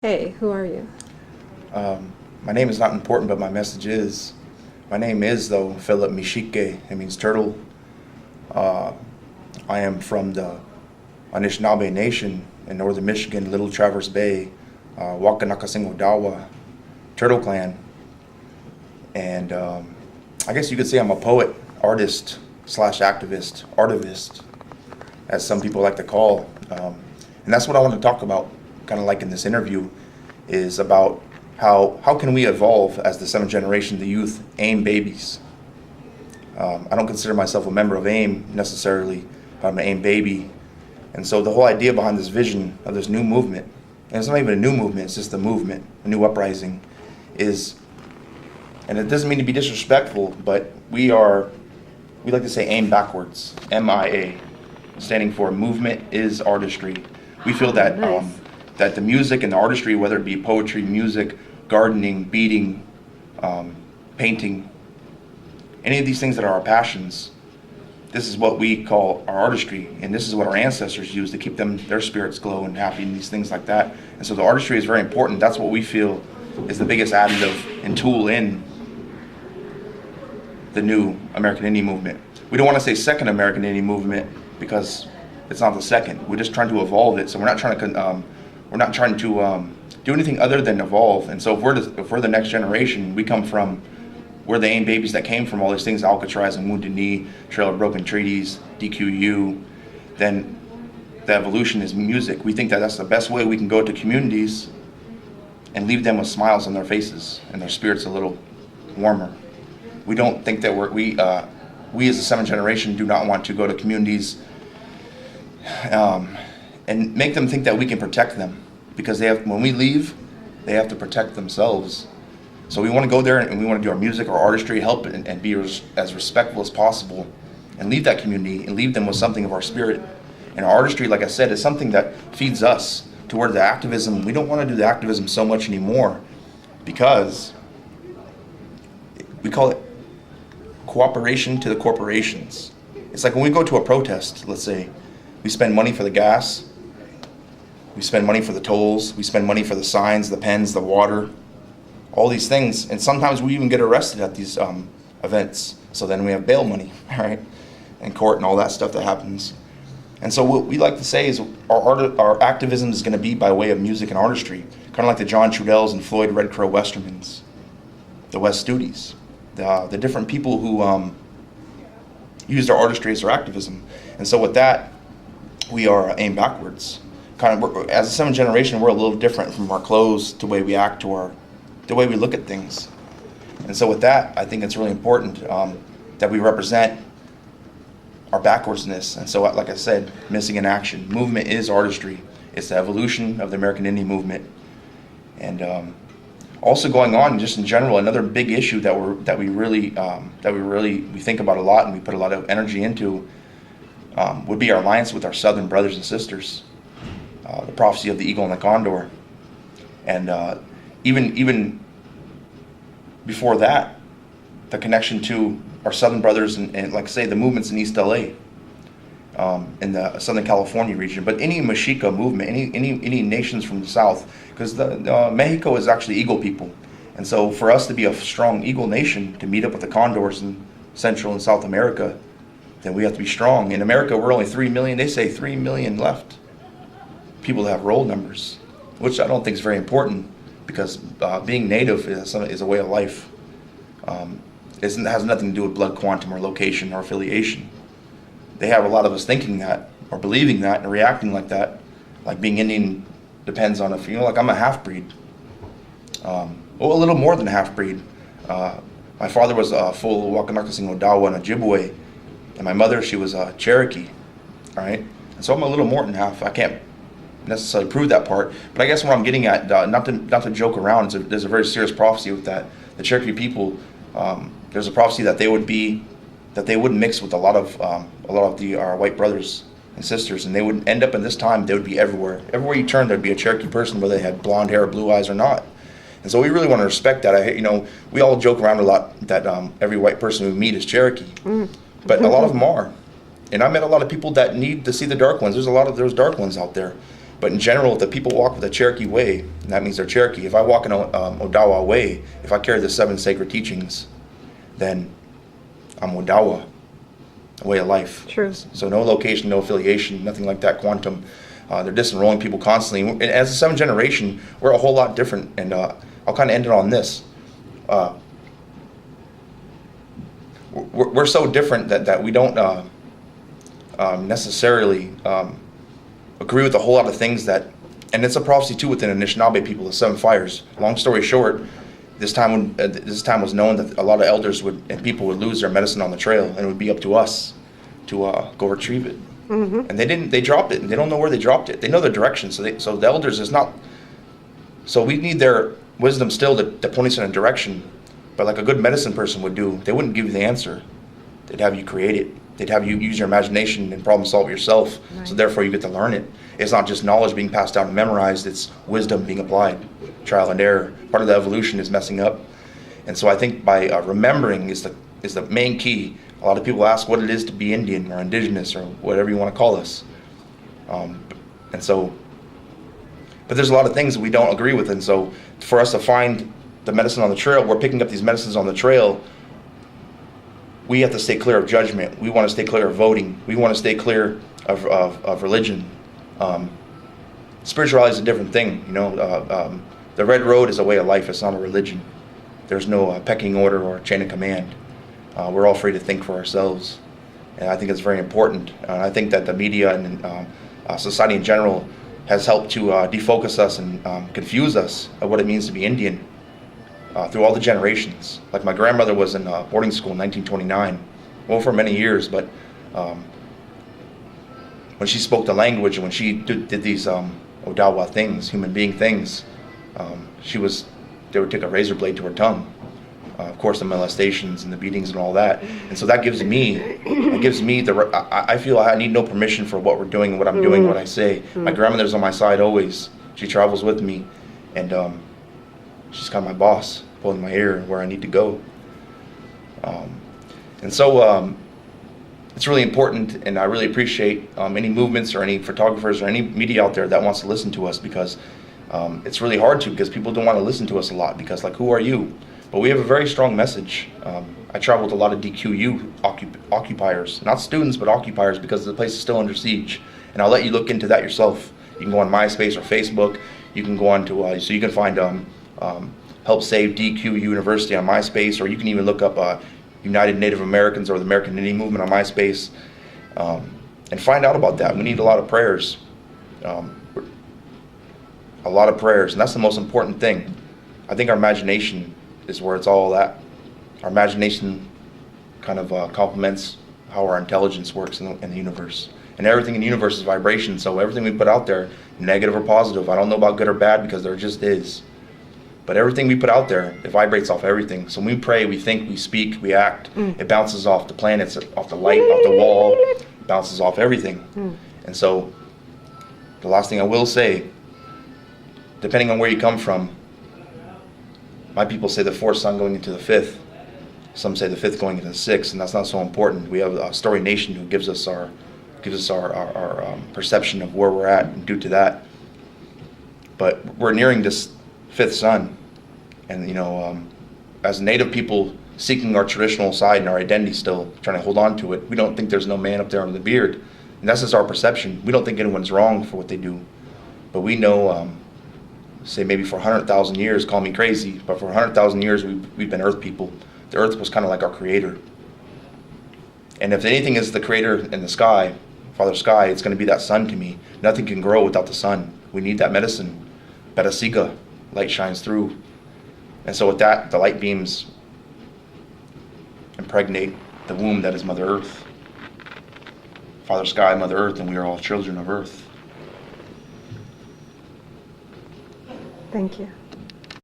Hey, who are you? My name is not important, but my message is. My name is, though, Phillip Meshekey. It means turtle. Uh, I am from the Anishinaabe Nation in northern Michigan, Little Traverse Bay, Wakanakasingodawa Turtle Clan. And I guess you could say I'm a poet, artist, slash activist, artivist, as some people like to call. And that's what I want to talk about, kind of like in this interview, is about how can we evolve as the seventh generation, the youth, AIM babies. I don't consider myself a member of AIM necessarily, but I'm an AIM baby. And so the whole idea behind this vision of this new movement, and it's not even a new movement, it's just a movement, a new uprising, is, and it doesn't mean to be disrespectful, but we like to say AIM backwards, MIA, standing for Movement is Artistry. We feel that Nice. that the music and the artistry, whether it be poetry, music, gardening, beading, painting, any of these things that are our passions, this is what we call our artistry, and this is what our ancestors used to keep their spirits glow and happy and these things like that. And so the artistry is very important. That's what we feel is the biggest additive and tool in the new American Indian movement. We don't want to say second American Indian movement because it's not the second. We're just trying to evolve it. So we're not trying to do anything other than evolve. And so if we're the next generation, we're the AIM babies that came from all these things, Alcatraz and Wounded Knee, Trail of Broken Treaties, DQU, then the evolution is music. We think that that's the best way we can go to communities and leave them with smiles on their faces and their spirits a little warmer. We don't think that we as a seventh generation do not want to go to communities and make them think that we can protect them, because when we leave, they have to protect themselves. So we want to go there and we want to do our music, our artistry, help and be as respectful as possible, and leave that community and leave them with something of our spirit. And our artistry, like I said, is something that feeds us toward the activism. We don't want to do the activism so much anymore because we call it cooperation to the corporations. It's like when we go to a protest, let's say, we spend money for the gas, we spend money for the tolls, we spend money for the signs, the pens, the water, all these things, and sometimes we even get arrested at these events. So then we have bail money, right, and court and all that stuff that happens. And so what we like to say is our activism is going to be by way of music and artistry, kind of like the John Trudells and Floyd Red Crow Westermans, the West Studies, the different people who used our artistry as their activism. And so with that, we are aimed backwards. As a seventh generation, we're a little different from our clothes, the way we act, to the way we look at things. And so with that, I think it's really important that we represent our backwardsness. And so, like I said, missing in action. Movement is artistry. It's the evolution of the American Indian movement. And also going on, just in general, another big issue that we really think about a lot and we put a lot of energy into would be our alliance with our Southern brothers and sisters, the prophecy of the eagle and the condor, and even before that, the connection to our Southern brothers and like say the movements in East LA, in the Southern California region, but any Mexica movement, any nations from the South, because Mexico is actually eagle people, and so for us to be a strong eagle nation to meet up with the condors in Central and South America, then we have to be strong. In America, we're only 3 million. They say 3 million left people that have roll numbers, which I don't think is very important, because being native is a way of life. It has nothing to do with blood quantum or location or affiliation. They have a lot of us thinking that or believing that and reacting like that, like being Indian depends on like I'm a half-breed. A little more than a half-breed. My father was full Wakanakasingodawa and Ojibwe, and my mother, she was Cherokee, all right? And so I'm a little more than half. I can't necessarily prove that part, but I guess what I'm getting at, not to joke around, there's a very serious prophecy with that. The Cherokee people, there's a prophecy that they would mix with a lot of our white brothers and sisters, and they would end up in this time, they would be everywhere. Everywhere you turn, there'd be a Cherokee person, whether they had blonde hair or blue eyes or not. And so we really want to respect that. We all joke around a lot that every white person we meet is Cherokee, but a lot of them are. And I met a lot of people that need to see the dark ones. There's dark ones out there. But in general, if the people walk with the Cherokee way, and that means they're Cherokee. If I walk in Odawa way, if I carry the 7 sacred teachings, then I'm Odawa, a way of life. True. So no location, no affiliation, nothing like that, quantum. They're disenrolling people constantly. And as a 7th generation, we're a whole lot different. And I'll kind of end it on this. We're so different that we don't necessarily agree with a whole lot of things that, and it's a prophecy too within Anishinaabe people, the 7 fires. Long story short, this time was known that a lot of elders and people would lose their medicine on the trail, and it would be up to us to go retrieve it. Mm-hmm. And they didn't. They dropped it, and they don't know where they dropped it. They know the direction, so the elders is not. So we need their wisdom still to point us in a direction, but like a good medicine person would do, they wouldn't give you the answer. They'd have you create it. They'd have you use your imagination and problem solve yourself. Right. So therefore you get to learn it. It's not just knowledge being passed down and memorized, it's wisdom being applied. Trial and error. Part of the evolution is messing up. And so I think by remembering is the main key. A lot of people ask what it is to be Indian or indigenous or whatever you want to call us. And so, but there's a lot of things that we don't agree with. And so for us to find the medicine on the trail, we're picking up these medicines on the trail. We have to stay clear of judgment. We want to stay clear of voting. We want to stay clear of religion. Spirituality is a different thing. You know, the red road is a way of life. It's not a religion. There's no pecking order or chain of command. We're all free to think for ourselves, and I think it's very important. I think that the media and society in general has helped to defocus us and confuse us of what it means to be Indian. Through all the generations. Like my grandmother was in boarding school in 1929, well, for many years, but when she spoke the language and when she did these Odawa things, human being things, they would take a razor blade to her tongue. Of course, the molestations and the beatings and all that. And so that gives me I feel I need no permission for what we're doing and what I'm doing, what I say. My grandmother's on my side always. She travels with me, and she's kind of my boss, pulling my ear where I need to go. And so it's really important, and I really appreciate any movements or any photographers or any media out there that wants to listen to us, because it's really hard to, because people don't want to listen to us a lot, because like, who are you? But we have a very strong message. I travel with a lot of DQU occupiers, not students, but occupiers, because the place is still under siege. And I'll let you look into that yourself. You can go on MySpace or Facebook. You can go on to, so you can find Help Save DQ University on MySpace, or you can even look up United Native Americans or the American Indian Movement on MySpace, and find out about that. We need a lot of prayers. A lot of prayers, and that's the most important thing. I think our imagination is where it's all at. Our imagination kind of complements how our intelligence works in the universe. And everything in the universe is vibration, so everything we put out there, negative or positive, I don't know about good or bad, because there just is. But everything we put out there, it vibrates off everything. So when we pray, we think, we speak, we act, it bounces off the planets, off the light, off the wall, it bounces off everything. And so the last thing I will say, depending on where you come from, my people say the 4th sun going into the 5th. Some say the 5th going into the 6th, and that's not so important. We have a Story Nation who gives us our perception of where we're at, and due to that. But we're nearing this 5th sun, and you know, as Native people seeking our traditional side and our identity, still trying to hold on to it, we don't think there's no man up there under the beard, and that's just our perception. We don't think anyone's wrong for what they do, but we know. Say maybe for 100,000 years, call me crazy, but for 100,000 years we've been Earth people. The Earth was kind of like our creator. And if anything is the creator in the sky, Father Sky, it's going to be that sun to me. Nothing can grow without the sun. We need that medicine. Betasiga, light shines through. And so with that, the light beams impregnate the womb that is Mother Earth. Father Sky, Mother Earth, and we are all children of Earth. Thank you.